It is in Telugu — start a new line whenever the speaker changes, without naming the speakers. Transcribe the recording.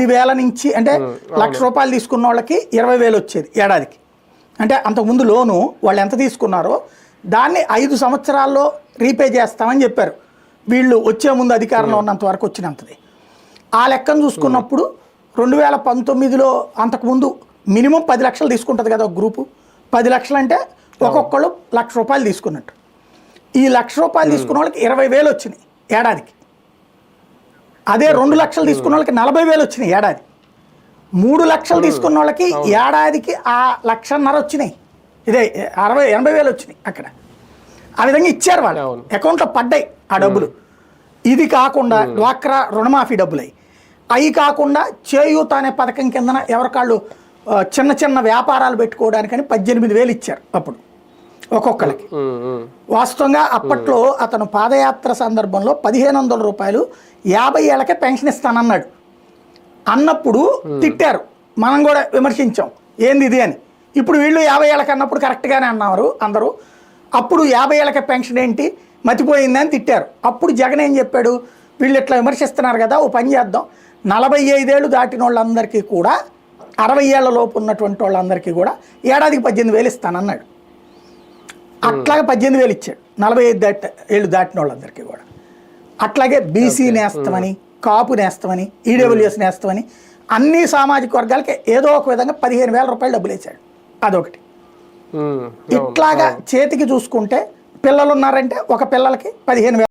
10,000 నుంచి అంటే ₹1,00,000 తీసుకున్న వాళ్ళకి 20,000 వచ్చేది ఏడాదికి. అంటే అంతకుముందు లోను వాళ్ళు ఎంత తీసుకున్నారో దాన్ని 5 సంవత్సరాల్లో రీపే చేస్తామని చెప్పారు వీళ్ళు వచ్చే ముందు అధికారంలో ఉన్నంత వరకు వచ్చినంతది. ఆ లెక్కను చూసుకున్నప్పుడు 2019లో అంతకుముందు మినిమం 10 లక్షలు తీసుకుంటుంది కదా ఒక గ్రూపు. 10 లక్షలు అంటే ఒక్కొక్కళ్ళు ₹1,00,000 తీసుకున్నట్టు. ఈ ₹1,00,000 తీసుకున్న వాళ్ళకి 20,000 వచ్చినాయి ఏడాదికి. అదే 2 లక్షలు తీసుకున్న వాళ్ళకి 40,000 వచ్చినాయి ఏడాది. 3 లక్షలు తీసుకున్న వాళ్ళకి ఏడాదికి ఆ 1,50,000 వచ్చినాయి. ఇదే 80,000 వచ్చినాయి అక్కడ. ఆ విధంగా ఇచ్చారు వాళ్ళు, అకౌంట్లో పడ్డాయి ఆ డబ్బులు. ఇది కాకుండా డ్వాక్రా రుణమాఫీ డబ్బులై, అవి కాకుండా చేయూత అనే పథకం కిందన ఎవరికాళ్ళు చిన్న చిన్న వ్యాపారాలు పెట్టుకోవడానికని 18,000 ఇచ్చారు అప్పుడు ఒక్కొక్కరికి. వాస్తవంగా అప్పట్లో అతను పాదయాత్ర సందర్భంలో ₹1,500 50 ఏళ్ళకే పెన్షన్ ఇస్తానన్నాడు. అన్నప్పుడు తిట్టారు, మనం కూడా విమర్శించాం ఏంది ఇది అని. ఇప్పుడు వీళ్ళు 50 ఏళ్ళకి అన్నప్పుడు కరెక్ట్గానే అన్నారు అందరూ. అప్పుడు 50 ఏళ్ళకే పెన్షన్ ఏంటి మతిపోయిందని తిట్టారు. అప్పుడు జగన్ ఏం చెప్పాడు, వీళ్ళు ఇట్లా విమర్శిస్తున్నారు కదా, ఓ పని చేద్దాం, 45 ఏళ్ళు దాటిన వాళ్ళందరికీ కూడా 60 ఏళ్ల లోపు ఉన్నటువంటి వాళ్ళందరికీ కూడా ఏడాదికి 18,000 ఇస్తానన్నాడు. అట్లాగే 18,000 ఇచ్చాడు 45 ఏళ్ళు దాటిన వాళ్ళందరికీ కూడా. అట్లాగే బీసీ నేస్తామని, కాపు నేస్తామని, ఈడబ్ల్యూఎస్ నేస్తామని అన్ని సామాజిక వర్గాలకి ఏదో ఒక విధంగా ₹15,000 డబ్బులు వేసాడు. అదొకటి. ఇట్లాగా చేతికి చూసుకుంటే పిల్లలు ఉన్నారంటే ఒక పిల్లలకి 15,000